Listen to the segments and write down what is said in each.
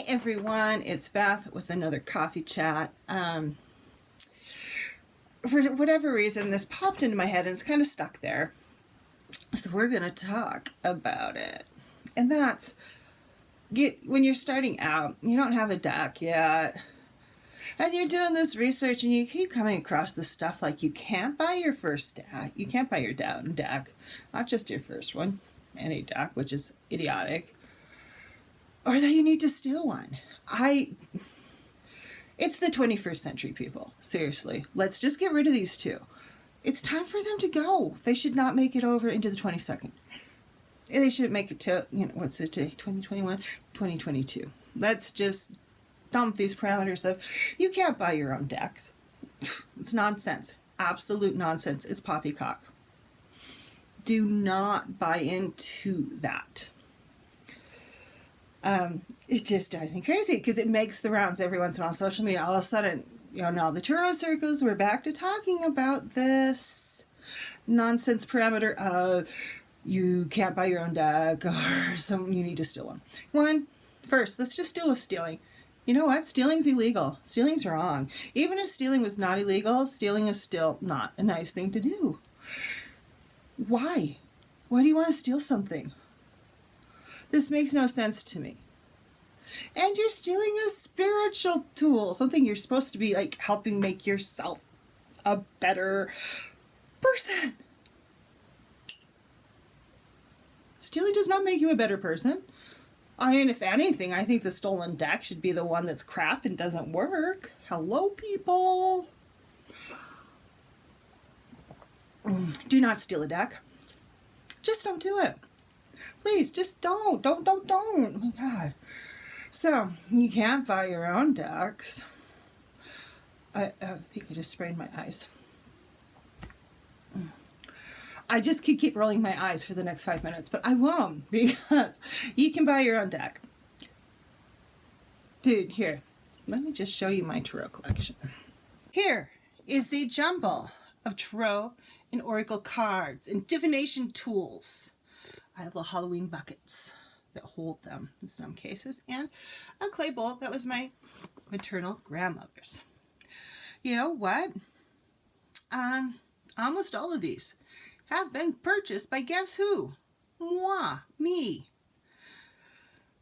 everyone, it's Beth with another coffee chat. For whatever reason, this popped into my head and it's kind of stuck there. So we're going to talk about it. And that's, when you're starting out, you don't have a deck yet. And you're doing this research and you keep coming across this stuff like you can't buy your first deck. You can't buy your down deck. Not just your first one. Any deck, which is idiotic. Or that you need to steal one. It's the 21st century, people. Seriously. Let's just get rid of these two. It's time for them to go. They should not make it over into the 22nd. They shouldn't make it to, what's it today? 2021? 2022. Let's just dump these parameters of, you can't buy your own decks. It's nonsense. Absolute nonsense. It's poppycock. Do not buy into that. It just drives me crazy because it makes the rounds every once in a while on social media. All of a sudden, in all the Tarot circles, we're back to talking about this nonsense parameter of you can't buy your own deck or you need to steal one. First, let's just deal with stealing. You know what? Stealing's illegal. Stealing's wrong. Even if stealing was not illegal, stealing is still not a nice thing to do. Why? Why do you want to steal something? This makes no sense to me. And you're stealing a spiritual tool, something you're supposed to be like helping make yourself a better person. Stealing does not make you a better person. I mean, if anything, I think the stolen deck should be the one that's crap and doesn't work. Hello, people. Do not steal a deck. Just don't do it. Please, just don't. Don't. Oh my God. So, you can't buy your own decks. I think I just sprained my eyes. I just could keep rolling my eyes for the next 5 minutes, but I won't because you can buy your own deck. Dude, here. Let me just show you my tarot collection. Here is the jumble of tarot and oracle cards and divination tools. I have little Halloween buckets that hold them in some cases, and a clay bowl that was my maternal grandmother's. You know what? Almost all of these have been purchased by guess who? Moi, me.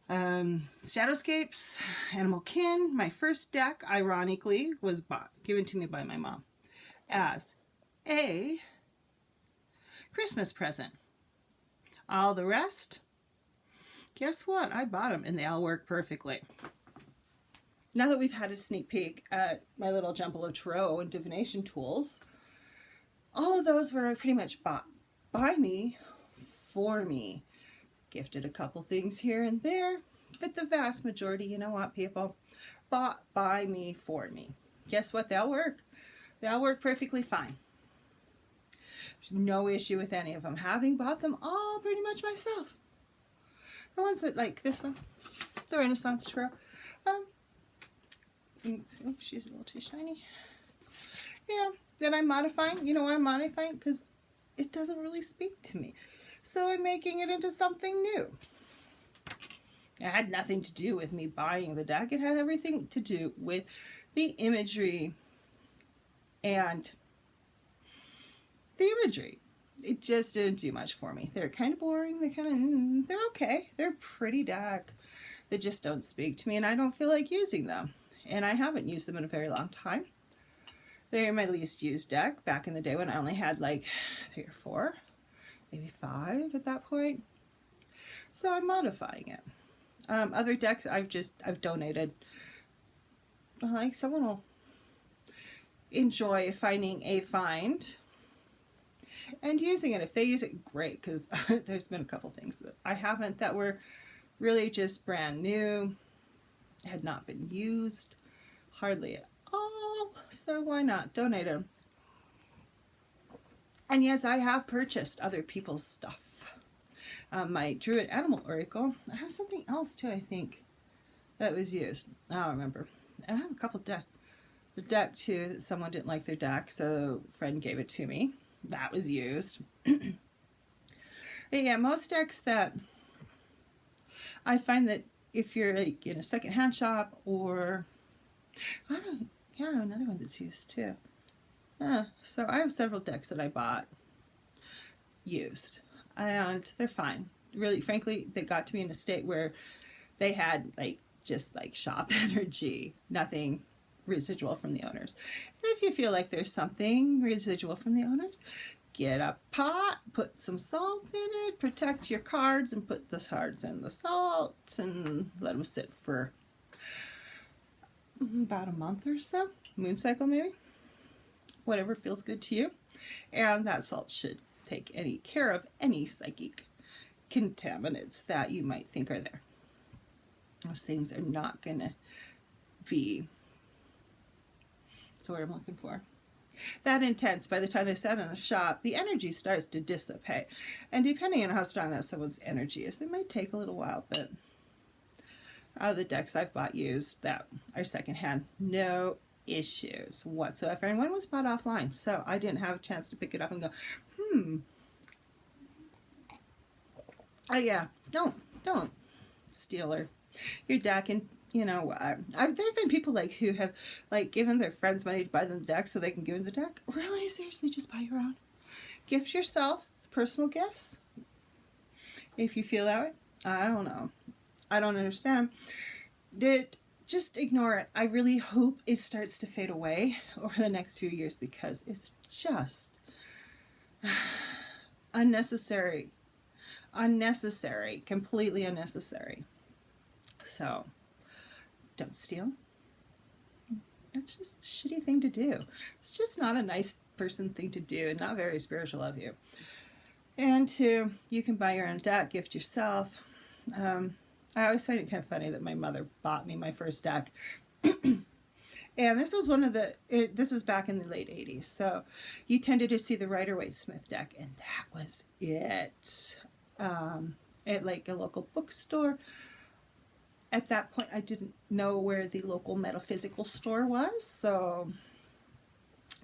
Shadowscapes, Animal Kin. My first deck, ironically, was given to me by my mom as a Christmas present. All the rest, guess what? I bought them and they all work perfectly. Now that we've had a sneak peek at my little jumble of tarot and divination tools, all of those were pretty much bought by me, for me. Gifted a couple things here and there, but the vast majority, you know what, people? Bought by me, for me. Guess what? They'll work. They'll work perfectly fine. There's no issue with any of them. Having bought them all pretty much myself. The ones that, like this one, the Renaissance Tarot. She's a little too shiny. Yeah, that I'm modifying. You know why I'm modifying? Because it doesn't really speak to me. So I'm making it into something new. It had nothing to do with me buying the deck. It had everything to do with the imagery and the imagery. It just didn't do much for me. They're kind of boring. They're okay. They're pretty deck. They just don't speak to me and I don't feel like using them. And I haven't used them in a very long time. They're my least used deck back in the day when I only had like 3 or 4, maybe 5 at that point. So I'm modifying it. Other decks I've donated. Like someone will enjoy finding a find and using it. If they use it, great, because there's been a couple things that I haven't that were really just brand new, had not been used hardly at all, so why not donate them? And yes, I have purchased other people's stuff. My Druid Animal Oracle, I have something else too, I think, that was used. I don't remember. I have a couple the deck too, that someone didn't like their deck, so a friend gave it to me. That was used. But yeah, most decks that I find that if you're like in a secondhand shop, or yeah, another one that's used too. So I have several decks that I bought used, and they're fine. Really, frankly, they got to me in a state where they had like just like shop energy, nothing residual from the owners. And if you feel like there's something residual from the owners, get a pot, put some salt in it, protect your cards, and put the cards in the salt, and let them sit for about a month or so, moon cycle maybe, whatever feels good to you. And that salt should take any care of any psychic contaminants that you might think are there. Those things are not going to be, that's what I'm looking for, that intense. By the time they set in a shop, the energy starts to dissipate. And depending on how strong that someone's energy is, it might take a little while, but out of the decks I've bought used that are secondhand, no issues whatsoever. And one was bought offline, so I didn't have a chance to pick it up and go, yeah, don't steal your deck. And you know, there have been people like who have like given their friends money to buy them decks so they can give them the deck. Really, seriously, just buy your own. Gift yourself personal gifts if you feel that way. I don't know. I don't understand. Just ignore it. I really hope it starts to fade away over the next few years, because it's just unnecessary, completely unnecessary. So don't steal. That's just a shitty thing to do. It's just not a nice person thing to do, and not very spiritual of you. And two, you can buy your own deck, gift yourself. I always find it kind of funny that my mother bought me my first deck. And this was this is back in the late 80s. So you tended to see the Rider-Waite-Smith deck, and that was it. At like a local bookstore. At that point, I didn't know where the local metaphysical store was, so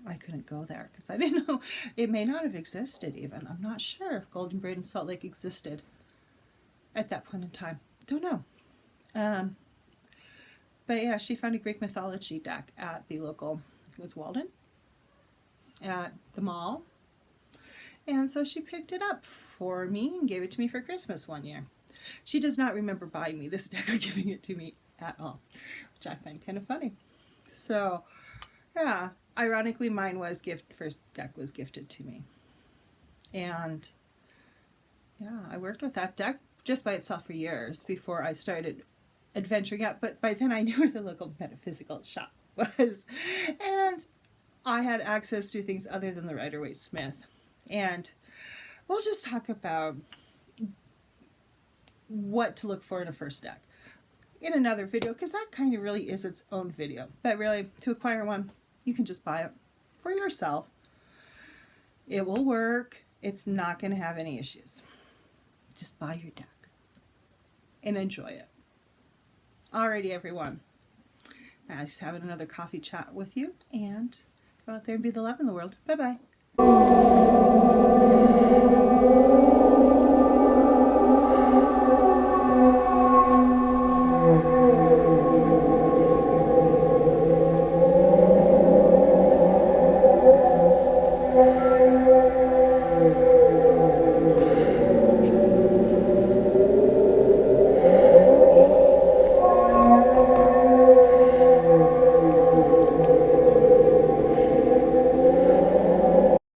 I couldn't go there because I didn't know. It may not have existed even. I'm not sure if Golden Braid and Salt Lake existed at that point in time. Don't know. But yeah, she found a Greek mythology deck at the local, it was Walden, at the mall. And so she picked it up for me and gave it to me for Christmas one year. She does not remember buying me this deck or giving it to me at all, which I find kind of funny. So, yeah, ironically, first deck was gifted to me. And yeah, I worked with that deck just by itself for years before I started adventuring out. But by then I knew where the local metaphysical shop was. And I had access to things other than the Rider-Waite-Smith. And we'll just talk about what to look for in a first deck in another video, because that kind of really is its own video. But really, to acquire one, you can just buy it for yourself. It will work. It's not going to have any issues. Just buy your deck and enjoy it. Alrighty, everyone. I just having another coffee chat with you, and go out there and be the love in the world. Bye-bye.